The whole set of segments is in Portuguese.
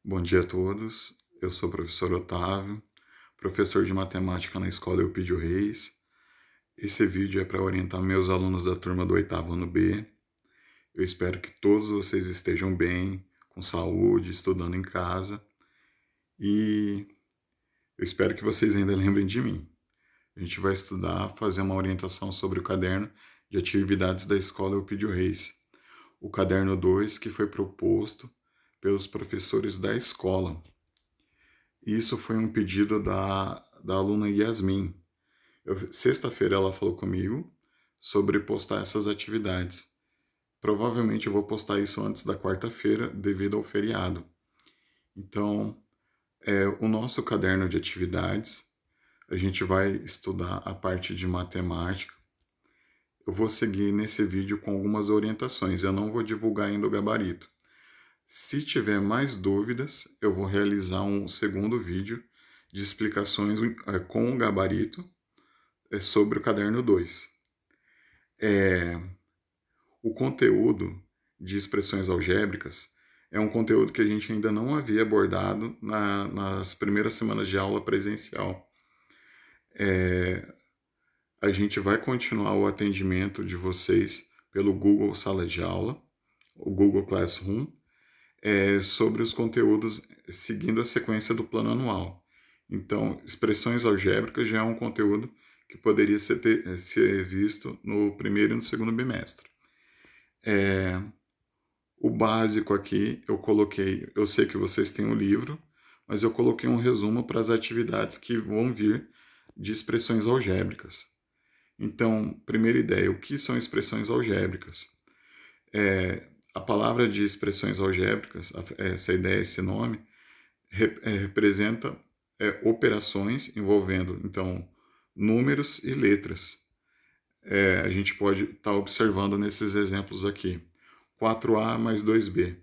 Bom dia a todos. Eu sou o professor Otávio, professor de matemática na escola Eupídio Reis. Esse vídeo é para orientar meus alunos da turma do oitavo ano B. Eu espero que todos vocês estejam bem, com saúde, estudando em casa. E eu espero que vocês ainda lembrem de mim. A gente vai estudar, fazer uma orientação sobre o caderno de atividades da escola Eupídio Reis. O caderno 2 que foi proposto pelos professores da escola. Isso foi um pedido da aluna Yasmin. Sexta-feira ela falou comigo sobre postar essas atividades. Provavelmente eu vou postar isso antes da quarta-feira, devido ao feriado. Então, o nosso caderno de atividades, a gente vai estudar a parte de matemática. Eu vou seguir nesse vídeo com algumas orientações, eu não vou divulgar ainda o gabarito. Se tiver mais dúvidas, eu vou realizar um segundo vídeo de explicações com o gabarito sobre o caderno 2. O conteúdo de expressões algébricas é um conteúdo que a gente ainda não havia abordado nas primeiras semanas de aula presencial. A gente vai continuar o atendimento de vocês pelo Google Sala de Aula, o Google Classroom, sobre os conteúdos seguindo a sequência do plano anual. Então, expressões algébricas já é um conteúdo que poderia ser visto no primeiro e no segundo bimestre. O básico aqui eu coloquei, eu sei que vocês têm o livro, mas eu coloquei um resumo para as atividades que vão vir de expressões algébricas. Então, primeira ideia, o que são expressões algébricas? A palavra de expressões algébricas, essa ideia, esse nome, representa operações envolvendo, então, números e letras. A gente pode estar observando nesses exemplos aqui. 4A mais 2B.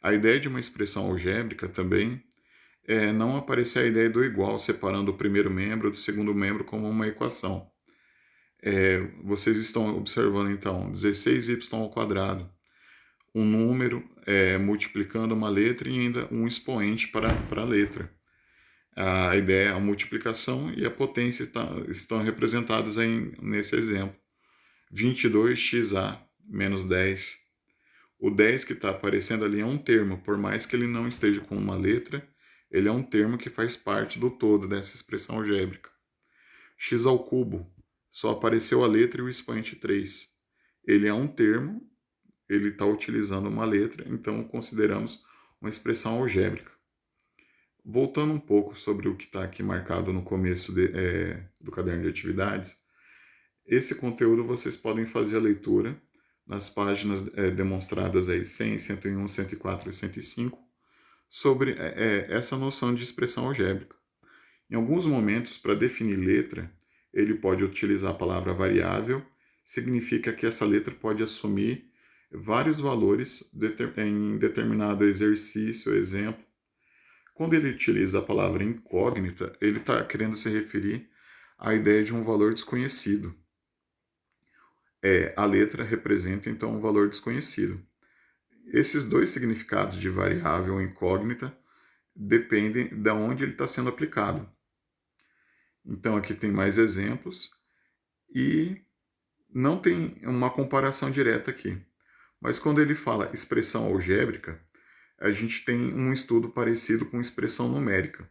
A ideia de uma expressão algébrica também é não aparecer a ideia do igual, separando o primeiro membro do segundo membro como uma equação. Vocês estão observando, então, 16y ao quadrado. Um número multiplicando uma letra e ainda um expoente para a letra. A ideia é a multiplicação e a potência estão representadas aí nesse exemplo. 22xa menos 10. O 10 que está aparecendo ali é um termo, por mais que ele não esteja com uma letra, ele é um termo que faz parte do todo dessa expressão algébrica. X ao cubo, só apareceu a letra e o expoente 3. Ele é um termo, ele está utilizando uma letra, então consideramos uma expressão algébrica. Voltando um pouco sobre o que está aqui marcado no começo do caderno de atividades, esse conteúdo vocês podem fazer a leitura nas páginas demonstradas aí 100, 101, 104 e 105 sobre essa noção de expressão algébrica. Em alguns momentos, para definir letra, ele pode utilizar a palavra variável, significa que essa letra pode assumir vários valores em determinado exercício, exemplo. Quando ele utiliza a palavra incógnita, ele está querendo se referir à ideia de um valor desconhecido. A letra representa, então, um valor desconhecido. Esses dois significados de variável e incógnita dependem de onde ele está sendo aplicado. Então, aqui tem mais exemplos e não tem uma comparação direta aqui. Mas quando ele fala expressão algébrica, a gente tem um estudo parecido com expressão numérica.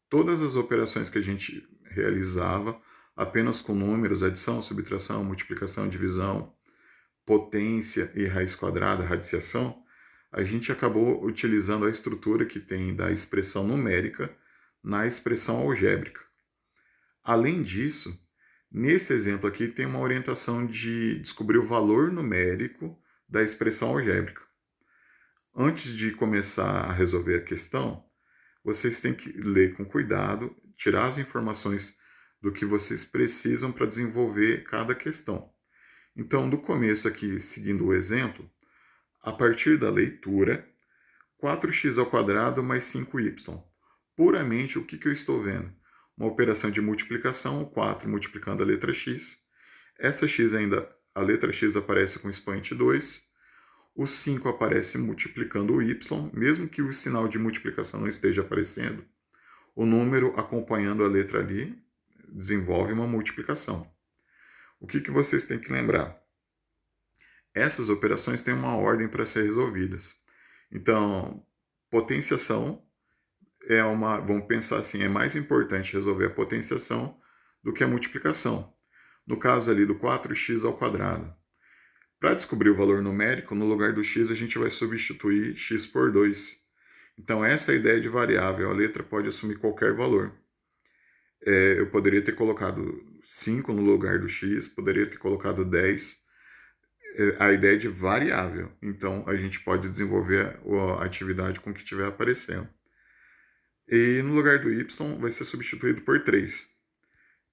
Todas as operações que a gente realizava apenas com números, adição, subtração, multiplicação, divisão, potência e raiz quadrada, radiciação, a gente acabou utilizando a estrutura que tem da expressão numérica na expressão algébrica. Além disso, nesse exemplo aqui tem uma orientação de descobrir o valor numérico da expressão algébrica. Antes de começar a resolver a questão, vocês têm que ler com cuidado, tirar as informações do que vocês precisam para desenvolver cada questão. Então, do começo aqui, seguindo o exemplo, a partir da leitura, 4x ao quadrado mais 5y. Puramente, o que eu estou vendo? Uma operação de multiplicação, o 4 multiplicando a letra x. Essa x ainda, a letra x aparece com expoente 2. O 5 aparece multiplicando o y, mesmo que o sinal de multiplicação não esteja aparecendo, o número acompanhando a letra ali desenvolve uma multiplicação. O que vocês têm que lembrar? Essas operações têm uma ordem para ser resolvidas. Então, potenciação vamos pensar assim, é mais importante resolver a potenciação do que a multiplicação. No caso ali do 4x ao quadrado. Para descobrir o valor numérico, no lugar do x a gente vai substituir x por 2. Então essa é a ideia de variável, a letra pode assumir qualquer valor. Eu poderia ter colocado 5 no lugar do x, poderia ter colocado 10. A ideia de variável, então a gente pode desenvolver a atividade com o que estiver aparecendo. E no lugar do y vai ser substituído por 3.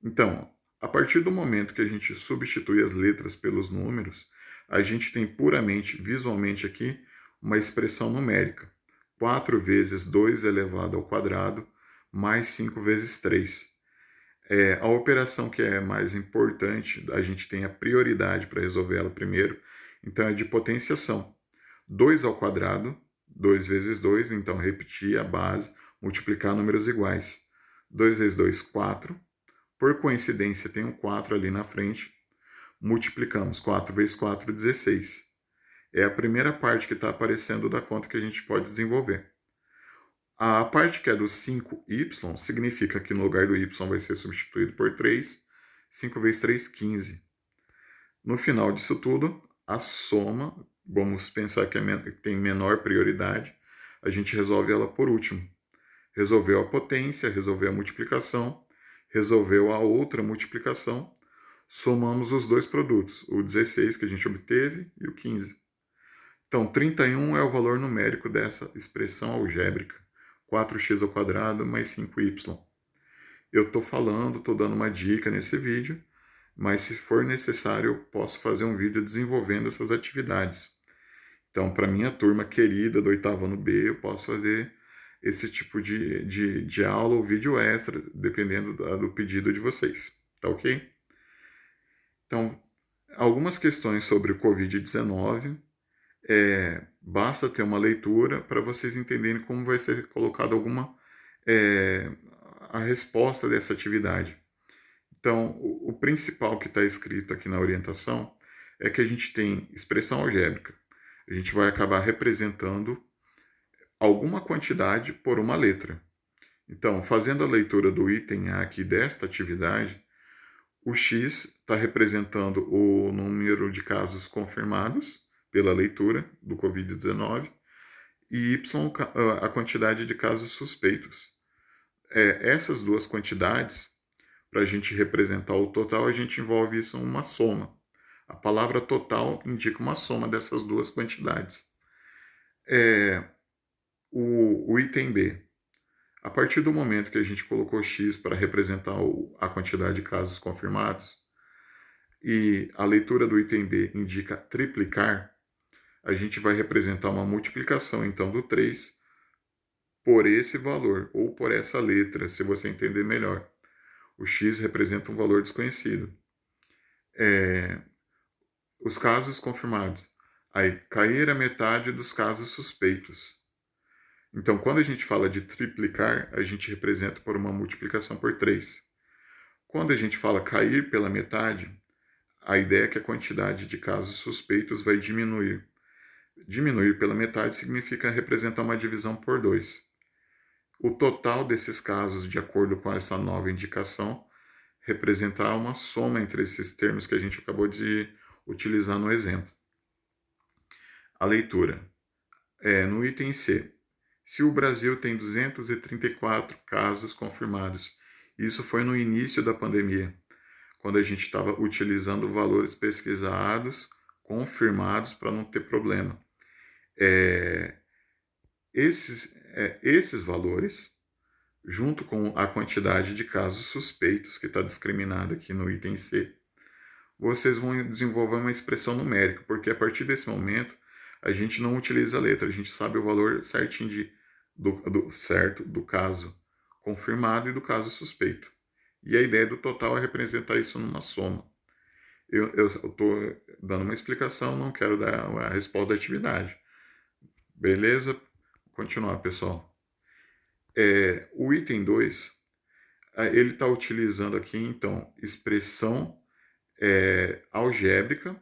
Então, a partir do momento que a gente substitui as letras pelos números, a gente tem puramente, visualmente aqui, uma expressão numérica. 4 vezes 2 elevado ao quadrado, mais 5 vezes 3. A operação que é mais importante, a gente tem a prioridade para resolver ela primeiro, então é de potenciação. 2 ao quadrado, 2 vezes 2, então repetir a base, multiplicar números iguais. 2 vezes 2, 4. Por coincidência, tem um 4 ali na frente. Multiplicamos 4 vezes 4, 16. É a primeira parte que está aparecendo da conta que a gente pode desenvolver. A parte que é do 5y significa que no lugar do y vai ser substituído por 3. 5 vezes 3, 15. No final disso tudo, a soma, vamos pensar que tem menor prioridade, a gente resolve ela por último. Resolveu a potência, resolveu a multiplicação, resolveu a outra multiplicação, somamos os dois produtos, o 16 que a gente obteve e o 15. Então, 31 é o valor numérico dessa expressão algébrica, 4x ao quadrado mais 5y. Eu estou dando uma dica nesse vídeo, mas se for necessário, eu posso fazer um vídeo desenvolvendo essas atividades. Então, para minha turma querida do 8º ano B, eu posso fazer esse tipo de aula ou vídeo extra, dependendo do pedido de vocês, tá ok? Então, algumas questões sobre o Covid-19, basta ter uma leitura para vocês entenderem como vai ser colocada a resposta dessa atividade. Então, o principal que está escrito aqui na orientação é que a gente tem expressão algébrica. A gente vai acabar representando alguma quantidade por uma letra. Então, fazendo a leitura do item A aqui desta atividade, o x está representando o número de casos confirmados pela leitura do Covid-19 e y a quantidade de casos suspeitos. Essas duas quantidades, para a gente representar o total, a gente envolve isso em uma soma. A palavra total indica uma soma dessas duas quantidades. O item B. A partir do momento que a gente colocou x para representar a quantidade de casos confirmados e a leitura do item B indica triplicar, a gente vai representar uma multiplicação, então, do 3 por esse valor, ou por essa letra, se você entender melhor. O x representa um valor desconhecido. Os casos confirmados. Aí, cair a metade dos casos suspeitos. Então, quando a gente fala de triplicar, a gente representa por uma multiplicação por 3. Quando a gente fala cair pela metade, a ideia é que a quantidade de casos suspeitos vai diminuir. Diminuir pela metade significa representar uma divisão por 2. O total desses casos, de acordo com essa nova indicação, representará uma soma entre esses termos que a gente acabou de utilizar no exemplo. A leitura. No item C. Se o Brasil tem 234 casos confirmados, isso foi no início da pandemia, quando a gente estava utilizando valores pesquisados, confirmados, para não ter problema. Esses valores, junto com a quantidade de casos suspeitos, que está discriminada aqui no item C, vocês vão desenvolver uma expressão numérica, porque a partir desse momento a gente não utiliza a letra, a gente sabe o valor certinho do caso confirmado e do caso suspeito. E a ideia do total é representar isso numa soma. Eu estou dando uma explicação, não quero dar a resposta da atividade. Beleza? Vou continuar, pessoal. O item 2, ele está utilizando aqui, então, expressão algébrica,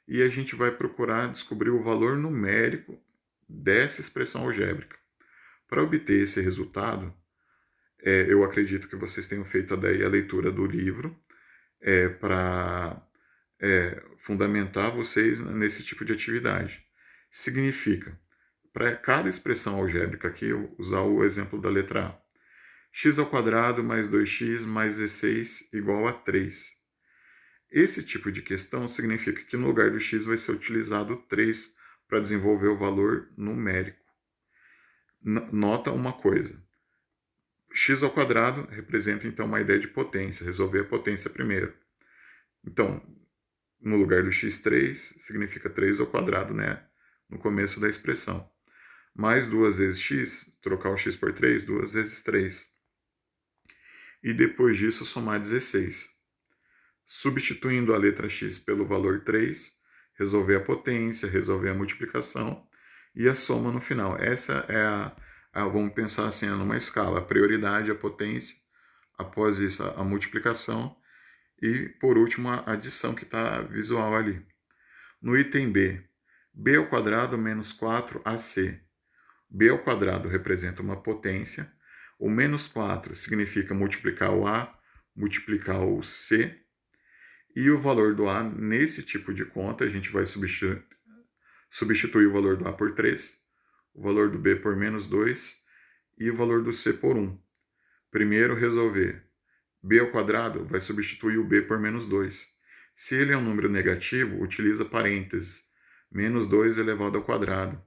e a gente vai procurar descobrir o valor numérico dessa expressão algébrica. Para obter esse resultado, eu acredito que vocês tenham feito daí a leitura do livro para fundamentar vocês nesse tipo de atividade. Significa, para cada expressão algébrica aqui, eu usar o exemplo da letra A. X ao quadrado mais 2x mais 16 igual a 3. Esse tipo de questão significa que no lugar do x vai ser utilizado 3 para desenvolver o valor numérico. Nota uma coisa. X ao quadrado representa então uma ideia de potência, resolver a potência primeiro. Então, no lugar do x3, significa 3 ao quadrado, né? No começo da expressão. Mais 2 vezes x, trocar o x por 3, 2 vezes 3. E depois disso, somar 16. Substituindo a letra x pelo valor 3, resolver a potência, resolver a multiplicação e a soma no final. Essa é vamos pensar assim, numa escala, a prioridade, a potência, após isso a multiplicação e, por último, a adição que está visual ali. No item B, b ao quadrado menos 4ac. b ao quadrado representa uma potência, o menos 4 significa multiplicar o a, multiplicar o c, e o valor do a, nesse tipo de conta, a gente vai substituir o valor do a por 3, o valor do b por menos 2 e o valor do c por 1. Primeiro, resolver. B ao quadrado vai substituir o b por menos 2. Se ele é um número negativo, utiliza parênteses. Menos 2 elevado ao quadrado.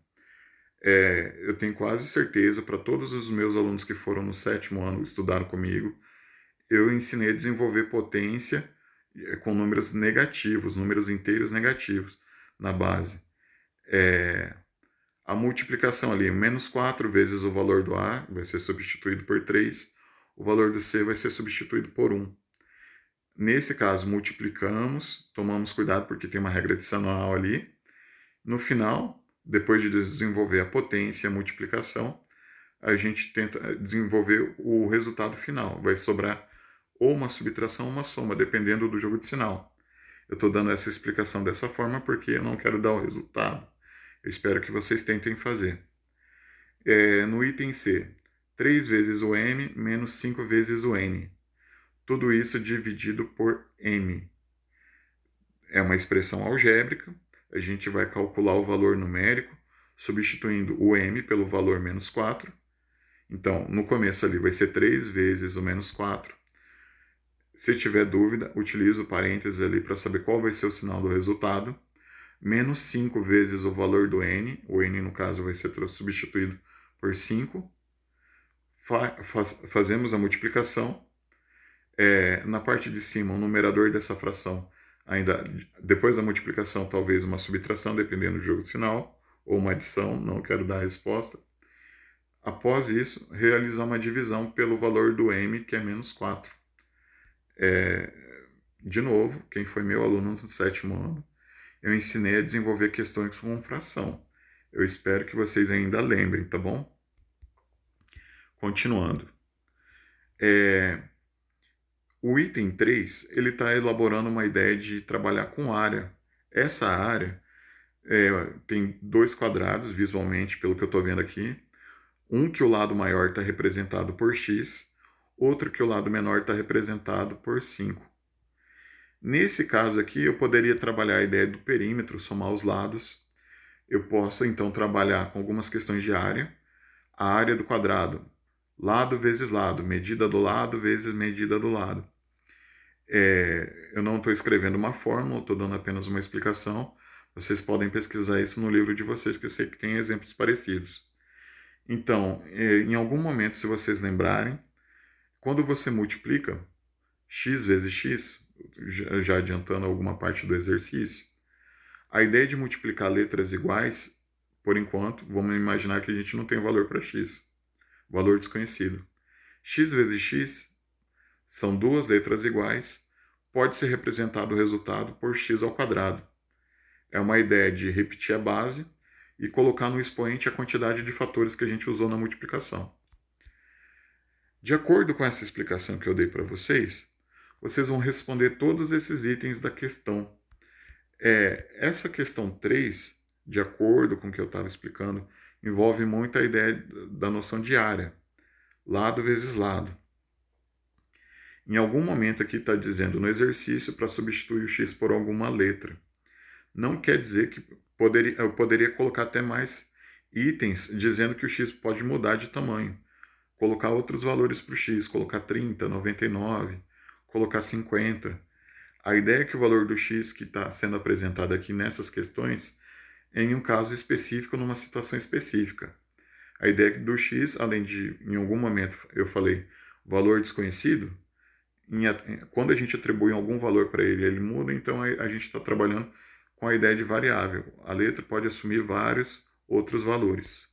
Eu tenho quase certeza, para todos os meus alunos que foram no 7º ano estudaram comigo, eu ensinei a desenvolver potência com números negativos, números inteiros negativos na base. A multiplicação ali, menos 4 vezes o valor do A vai ser substituído por 3, o valor do C vai ser substituído por 1. Nesse caso, multiplicamos, tomamos cuidado porque tem uma regra adicional ali. No final, depois de desenvolver a potência e a multiplicação, a gente tenta desenvolver o resultado final. Vai sobrar ou uma subtração ou uma soma, dependendo do jogo de sinal. Eu estou dando essa explicação dessa forma porque eu não quero dar o resultado. Eu espero que vocês tentem fazer. No item C, 3 vezes o m menos 5 vezes o n. Tudo isso dividido por m. É uma expressão algébrica. A gente vai calcular o valor numérico, substituindo o m pelo valor menos 4. Então, no começo ali vai ser 3 vezes o menos 4. Se tiver dúvida, utilize o parênteses ali para saber qual vai ser o sinal do resultado. Menos 5 vezes o valor do n. O n, no caso, vai ser substituído por 5. Fazemos a multiplicação. Na parte de cima, o numerador dessa fração, ainda depois da multiplicação, talvez uma subtração, dependendo do jogo de sinal, ou uma adição, não quero dar a resposta. Após isso, realizar uma divisão pelo valor do m, que é menos 4. De novo, quem foi meu aluno no 7º ano, eu ensinei a desenvolver questões com fração. Eu espero que vocês ainda lembrem, tá bom? Continuando. O item 3, ele está elaborando uma ideia de trabalhar com área. Essa área tem 2 quadrados, visualmente, pelo que eu estou vendo aqui. Um que o lado maior está representado por x, outro que o lado menor está representado por 5. Nesse caso aqui, eu poderia trabalhar a ideia do perímetro, somar os lados. Eu posso, então, trabalhar com algumas questões de área. A área do quadrado, lado vezes lado, medida do lado vezes medida do lado. Eu não estou escrevendo uma fórmula, estou dando apenas uma explicação. Vocês podem pesquisar isso no livro de vocês, que eu sei que tem exemplos parecidos. Então, em algum momento, se vocês lembrarem, quando você multiplica x vezes x, já adiantando alguma parte do exercício, a ideia de multiplicar letras iguais, por enquanto, vamos imaginar que a gente não tem valor para x, valor desconhecido. X vezes x são 2 letras iguais, pode ser representado o resultado por x ao quadrado. É uma ideia de repetir a base e colocar no expoente a quantidade de fatores que a gente usou na multiplicação. De acordo com essa explicação que eu dei para vocês, vocês vão responder todos esses itens da questão. Essa questão 3, de acordo com o que eu estava explicando, envolve muito a ideia da noção de área, lado vezes lado. Em algum momento aqui está dizendo no exercício para substituir o x por alguma letra. Não quer dizer que eu poderia colocar até mais itens dizendo que o x pode mudar de tamanho. Colocar outros valores para o x, colocar 30, 99, colocar 50. A ideia é que o valor do x que está sendo apresentado aqui nessas questões é em um caso específico, numa situação específica. A ideia do x, além de, em algum momento, eu falei, valor desconhecido, quando a gente atribui algum valor para ele, ele muda, então a gente está trabalhando com a ideia de variável. A letra pode assumir vários outros valores.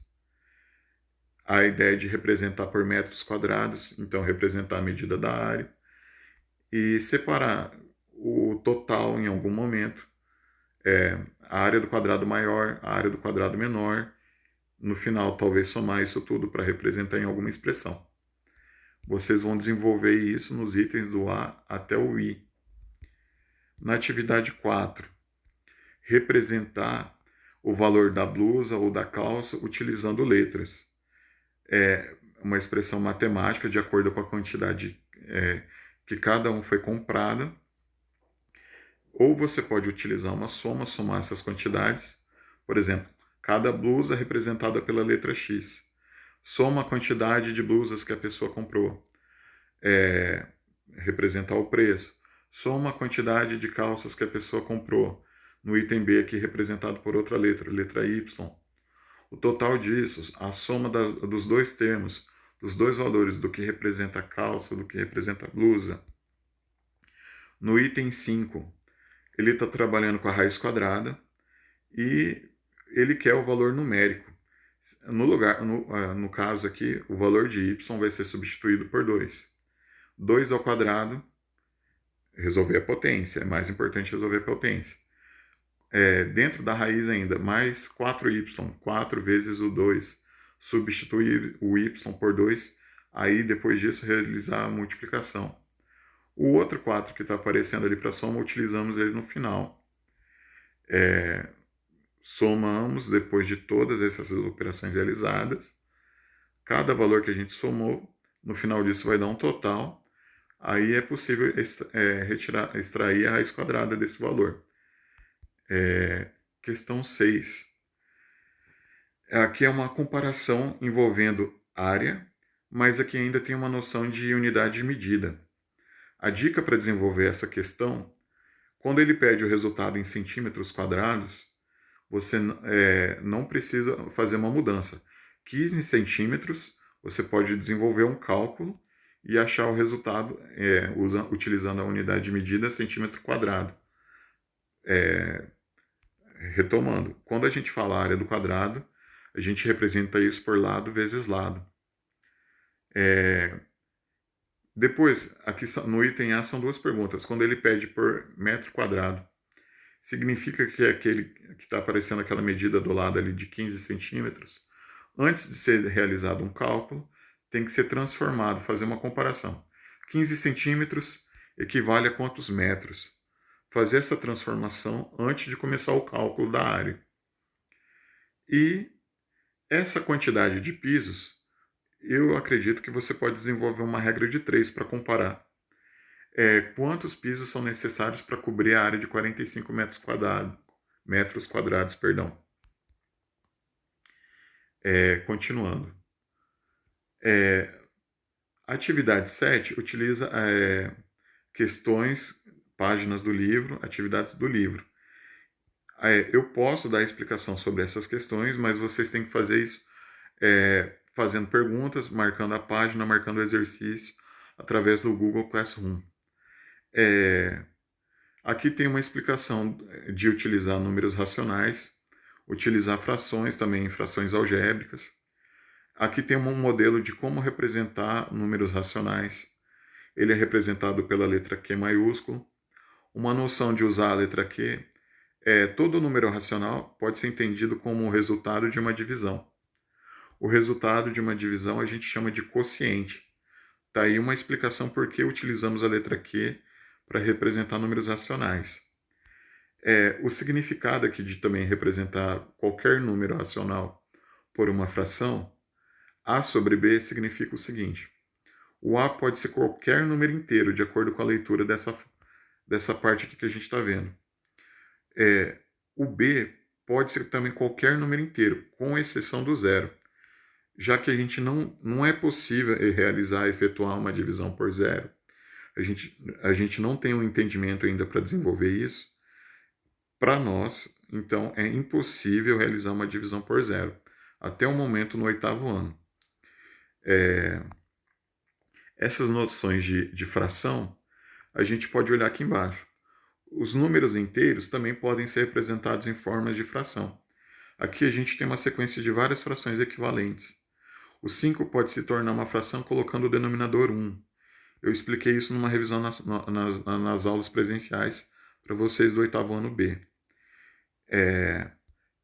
A ideia de representar por metros quadrados, então representar a medida da área. E separar o total em algum momento, a área do quadrado maior, a área do quadrado menor. No final, talvez somar isso tudo para representar em alguma expressão. Vocês vão desenvolver isso nos itens do A até o I. Na atividade 4, representar o valor da blusa ou da calça utilizando letras. É uma expressão matemática de acordo com a quantidade que cada um foi comprada. Ou você pode utilizar uma soma, somar essas quantidades. Por exemplo, cada blusa é representada pela letra X. Soma a quantidade de blusas que a pessoa comprou. Representar o preço. Soma a quantidade de calças que a pessoa comprou. No item B aqui representado por outra letra Y. O total disso, a soma dos dois termos, dos dois valores, do que representa a calça, do que representa a blusa. No item 5, ele está trabalhando com a raiz quadrada e ele quer o valor numérico. No caso aqui, o valor de y vai ser substituído por 2. 2 ao quadrado, resolver a potência. É mais importante resolver a potência. Dentro da raiz ainda, mais 4y. 4 vezes o 2. Substituir o y por 2. Aí, depois disso, realizar a multiplicação. O outro 4 que está aparecendo ali para soma, utilizamos ele no final. Somamos depois de todas essas operações realizadas. Cada valor que a gente somou, no final disso vai dar um total. Aí é possível extrair a raiz quadrada desse valor. Questão 6. Aqui é uma comparação envolvendo área, mas aqui ainda tem uma noção de unidade de medida. A dica para desenvolver essa questão, quando ele pede o resultado em centímetros quadrados, você não precisa fazer uma mudança. 15 centímetros, você pode desenvolver um cálculo e achar o resultado utilizando a unidade de medida centímetro quadrado. Retomando, quando a gente fala área do quadrado, a gente representa isso por lado vezes lado. Depois, aqui no item A são duas perguntas. Quando ele pede por metro quadrado, significa que aquele que está aparecendo aquela medida do lado ali de 15 centímetros, antes de ser realizado um cálculo, tem que ser transformado, fazer uma comparação. 15 centímetros equivale a quantos metros? Fazer essa transformação antes de começar o cálculo da área. E essa quantidade de pisos, eu acredito que você pode desenvolver uma regra de 3 para comparar. Quantos pisos são necessários para cobrir a área de 45 metros quadrados. Continuando. Atividade 7 utiliza questões, páginas do livro, atividades do livro. Eu posso dar explicação sobre essas questões, mas vocês têm que fazer isso fazendo perguntas, marcando a página, marcando o exercício através do Google Classroom. Aqui tem uma explicação de utilizar números racionais, utilizar frações também, frações algébricas. Aqui tem um modelo de como representar números racionais. Ele é representado pela letra Q maiúsculo. Uma noção de usar a letra Q é todo número racional pode ser entendido como o resultado de uma divisão. O resultado de uma divisão a gente chama de quociente. Tá aí uma explicação por que utilizamos a letra Q para representar números racionais. O significado aqui de também representar qualquer número racional por uma fração, A sobre B significa o seguinte: o A pode ser qualquer número inteiro, de acordo com a leitura dessa parte aqui que a gente está vendo. O B pode ser também qualquer número inteiro, com exceção do zero, já que a gente não é possível realizar, efetuar uma divisão por zero. A gente não tem um entendimento ainda para desenvolver isso. Para nós, então, é impossível realizar uma divisão por zero, até o momento no 8º ano. Essas noções de fração, a gente pode olhar aqui embaixo. Os números inteiros também podem ser representados em formas de fração. Aqui a gente tem uma sequência de várias frações equivalentes. O 5 pode se tornar uma fração colocando o denominador 1. Eu expliquei isso numa revisão nas aulas presenciais para vocês do 8º ano B.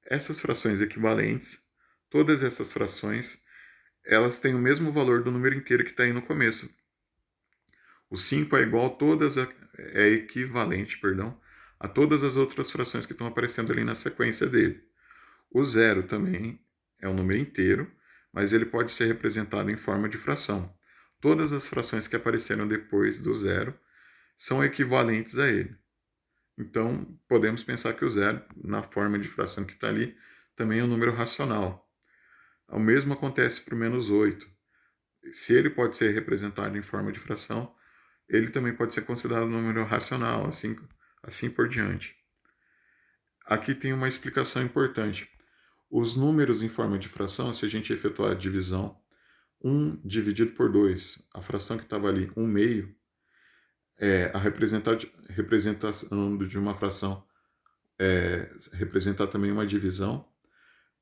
Essas frações equivalentes, todas essas frações, elas têm o mesmo valor do número inteiro que está aí no começo. O 5 é igual a é equivalente, a todas as outras frações que estão aparecendo ali na sequência dele. O 0 também é um número inteiro, mas ele pode ser representado em forma de fração. Todas as frações que apareceram depois do 0 são equivalentes a ele. Então, podemos pensar que o 0, na forma de fração que está ali, também é um número racional. O mesmo acontece para o -8. Se ele pode ser representado em forma de fração, ele também pode ser considerado um número racional, assim por diante. Aqui tem uma explicação importante. Os números em forma de fração, se a gente efetuar a divisão, 1 dividido por 2, a fração que estava ali, 1/2, a representação de uma fração representar também uma divisão,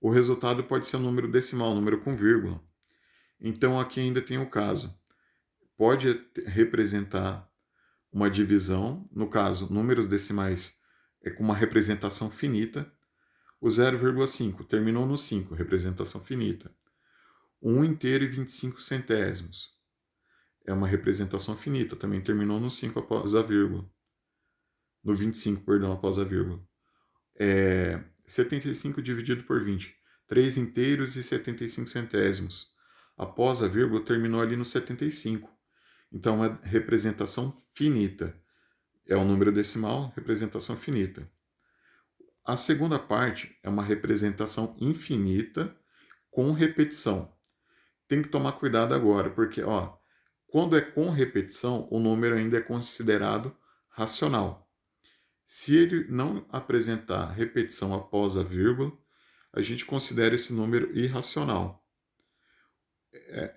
o resultado pode ser um número decimal, um número com vírgula. Então aqui ainda tem o caso. Pode representar uma divisão, no caso, números decimais com uma representação finita. O 0,5 terminou no 5, representação finita. 1 inteiro e 25 centésimos. É uma representação finita, também terminou no 5 após a vírgula. No 25, perdão, após a vírgula. 75 dividido por 20. 3 inteiros e 75 centésimos. Após a vírgula, terminou ali no 75. Então, é uma representação finita. É um número decimal, representação finita. A segunda parte é uma representação infinita com repetição. Tem que tomar cuidado agora, porque quando é com repetição, o número ainda é considerado racional. Se ele não apresentar repetição após a vírgula, a gente considera esse número irracional.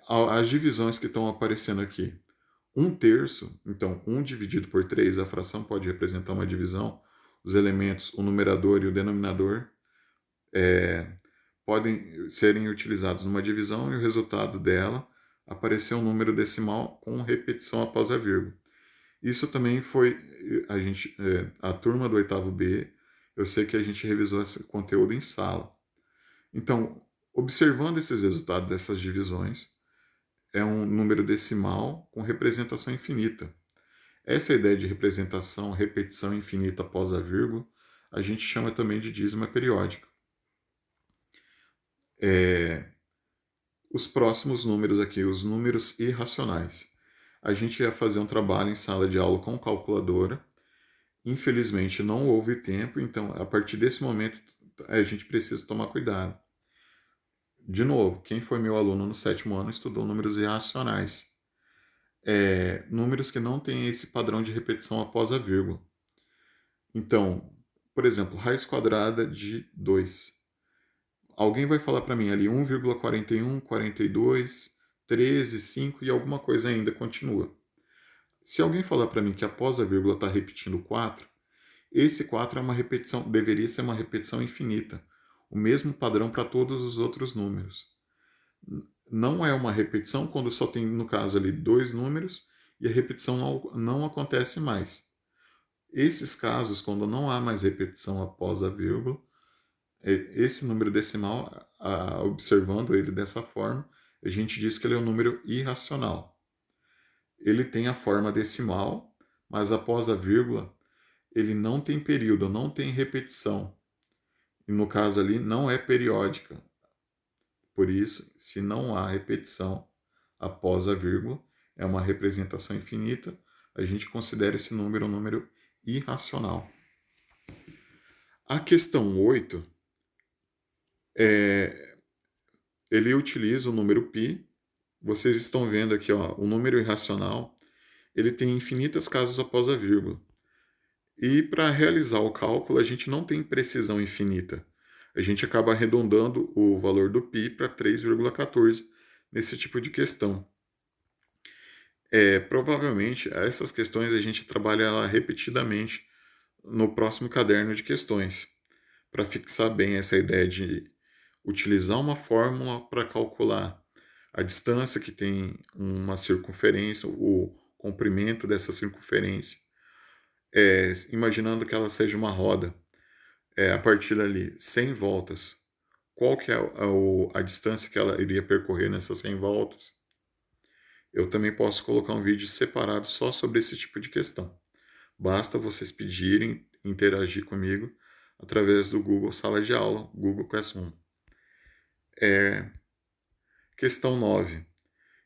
As divisões que estão aparecendo aqui. 1/3, então 1 dividido por 3, a fração pode representar uma divisão. Os elementos, o numerador e o denominador, podem serem utilizados numa divisão e o resultado dela aparecer um número decimal com repetição após a vírgula. Isso também foi a turma do 8º B, eu sei que a gente revisou esse conteúdo em sala. Então, observando esses resultados dessas divisões, é um número decimal com representação infinita. Essa ideia de representação, repetição infinita após a vírgula, a gente chama também de dízima periódica. Os próximos números aqui, os números irracionais. A gente ia fazer um trabalho em sala de aula com calculadora. Infelizmente não houve tempo, então a partir desse momento a gente precisa tomar cuidado. De novo, quem foi meu aluno no 7º ano estudou números irracionais. Números que não têm esse padrão de repetição após a vírgula. Então, por exemplo, raiz quadrada de 2. Alguém vai falar para mim ali 1,41, 42, 13, 5 e alguma coisa ainda continua. Se alguém falar para mim que após a vírgula está repetindo 4, esse 4 é uma repetição, deveria ser uma repetição infinita. O mesmo padrão para todos os outros números. Não é uma repetição quando só tem, no caso ali, 2 números e a repetição não acontece mais. Esses casos, quando não há mais repetição após a vírgula, esse número decimal, observando ele dessa forma, a gente diz que ele é um número irracional. Ele tem a forma decimal, mas após a vírgula, ele não tem período, não tem repetição. E no caso ali, não é periódica. Por isso, se não há repetição após a vírgula, é uma representação infinita, a gente considera esse número um número irracional. A questão 8, ele utiliza o número π. Vocês estão vendo aqui, ó, o número irracional, ele tem infinitas casas após a vírgula. E para realizar o cálculo, a gente não tem precisão infinita. A gente acaba arredondando o valor do π para 3,14 nesse tipo de questão. Provavelmente, essas questões a gente trabalha repetidamente no próximo caderno de questões, para fixar bem essa ideia de utilizar uma fórmula para calcular a distância que tem uma circunferência, o comprimento dessa circunferência, imaginando que ela seja uma roda, a partir dali, 100 voltas. Qual que é a distância que ela iria percorrer nessas 100 voltas? Eu também posso colocar um vídeo separado só sobre esse tipo de questão. Basta vocês pedirem, interagir comigo através do Google Sala de Aula, Google Classroom. Questão 9.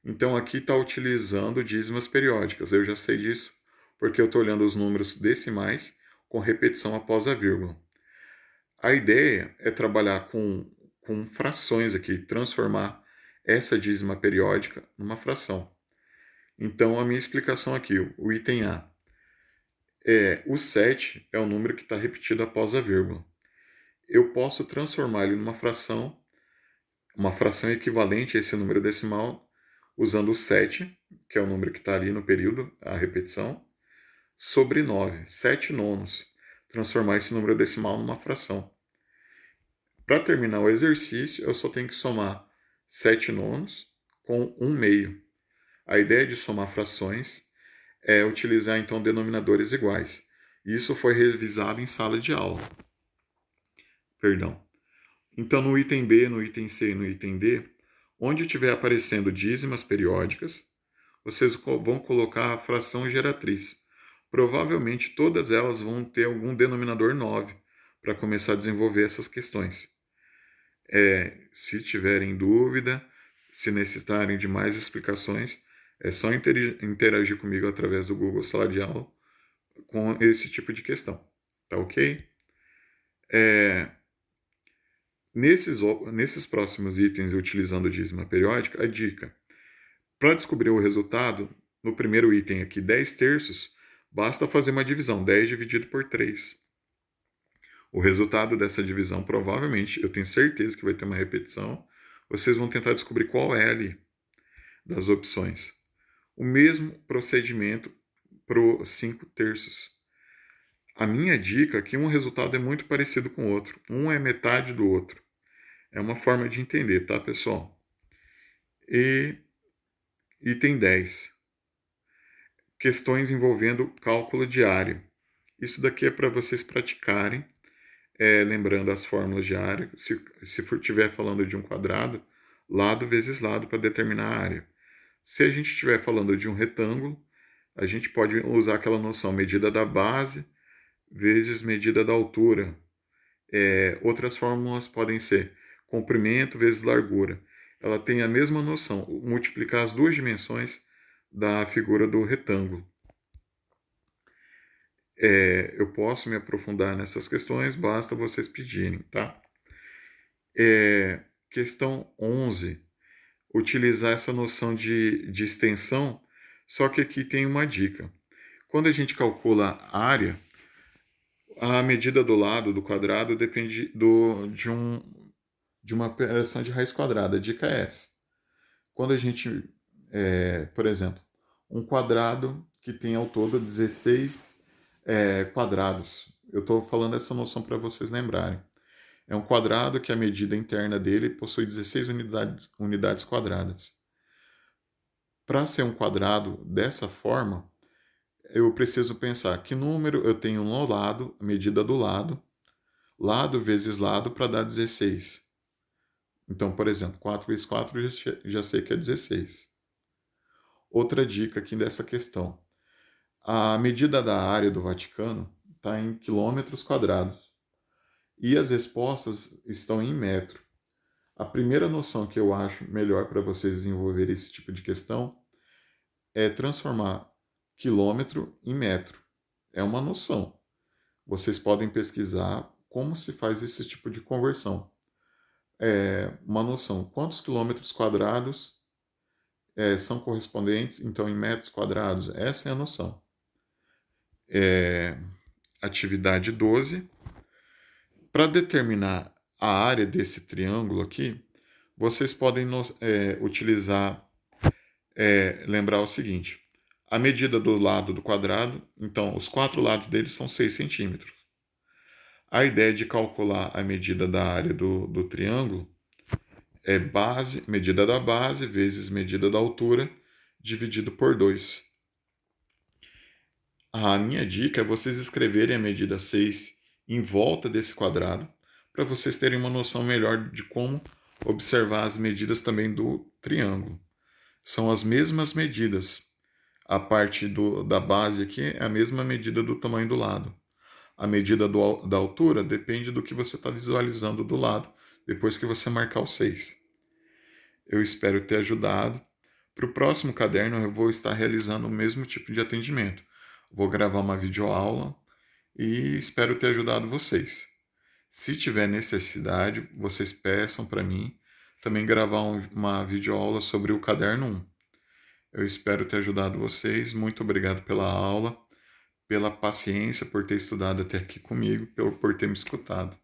Então, aqui está utilizando dízimas periódicas. Eu já sei disso porque eu estou olhando os números decimais com repetição após a vírgula. A ideia é trabalhar com frações aqui, transformar essa dízima periódica numa fração. Então, a minha explicação aqui, o item A. O 7 é o número que está repetido após a vírgula. Eu posso transformar ele numa fração, uma fração equivalente a esse número decimal, usando o 7, que é o número que está ali no período, a repetição, sobre 9, 7 nonos. Transformar esse número decimal numa fração. Para terminar o exercício, eu só tenho que somar 7 nonos com 1 meio. A ideia de somar frações é utilizar, então, denominadores iguais. Isso foi revisado em sala de aula. Então, no item B, no item C e no item D, onde estiver aparecendo dízimas periódicas, vocês vão colocar a fração geratriz. Provavelmente todas elas vão ter algum denominador 9 para começar a desenvolver essas questões. Se tiverem dúvida, se necessitarem de mais explicações, é só interagir comigo através do Google Sala de Aula com esse tipo de questão. Tá ok? Nesses próximos itens, utilizando dízima periódica, a dica. Para descobrir o resultado, no primeiro item aqui, 10 terços, basta fazer uma divisão, 10 dividido por 3. O resultado dessa divisão, provavelmente, eu tenho certeza que vai ter uma repetição. Vocês vão tentar descobrir qual é ali das opções. O mesmo procedimento para os 5 terços. A minha dica aqui, um resultado é muito parecido com o outro. Um é metade do outro. É uma forma de entender, tá, pessoal? E item 10. Questões envolvendo cálculo de área. Isso daqui é para vocês praticarem, lembrando as fórmulas de área. Se estiver falando de um quadrado, lado vezes lado para determinar a área. Se a gente estiver falando de um retângulo, a gente pode usar aquela noção medida da base vezes medida da altura. Outras fórmulas podem ser comprimento vezes largura. Ela tem a mesma noção, multiplicar as duas dimensões da figura do retângulo. Eu posso me aprofundar nessas questões, basta vocês pedirem, tá? Questão 11. Utilizar essa noção de extensão, só que aqui tem uma dica. Quando a gente calcula a área, a medida do lado do quadrado depende de uma operação de raiz quadrada. A dica é essa. Quando a gente, por exemplo, um quadrado que tem ao todo 16 quadrados. Eu estou falando essa noção para vocês lembrarem. É um quadrado que a medida interna dele possui 16 unidades quadradas. Para ser um quadrado dessa forma, eu preciso pensar que número eu tenho no lado, a medida do lado, lado vezes lado para dar 16. Então, por exemplo, 4 vezes 4 já sei que é 16. Outra dica aqui dessa questão. A medida da área do Vaticano está em quilômetros quadrados e as respostas estão em metro. A primeira noção que eu acho melhor para vocês desenvolver esse tipo de questão é transformar quilômetro em metro. É uma noção. Vocês podem pesquisar como se faz esse tipo de conversão. É uma noção. Quantos quilômetros quadrados são correspondentes, então, em metros quadrados? Essa é a noção. Atividade 12. Para determinar a área desse triângulo aqui, vocês podem utilizar, lembrar o seguinte: a medida do lado do quadrado, então os 4 lados dele são 6 centímetros. A ideia de calcular a medida da área do triângulo é medida da base vezes medida da altura dividido por 2. A minha dica é vocês escreverem a medida 6 em volta desse quadrado, para vocês terem uma noção melhor de como observar as medidas também do triângulo. São as mesmas medidas. A parte da base aqui é a mesma medida do tamanho do lado. A medida da altura depende do que você está visualizando do lado, depois que você marcar o 6. Eu espero ter ajudado. Para o próximo caderno, eu vou estar realizando o mesmo tipo de atendimento. Vou gravar uma videoaula e espero ter ajudado vocês. Se tiver necessidade, vocês peçam para mim também gravar uma videoaula sobre o caderno 1. Eu espero ter ajudado vocês. Muito obrigado pela aula, pela paciência, por ter estudado até aqui comigo, por ter me escutado.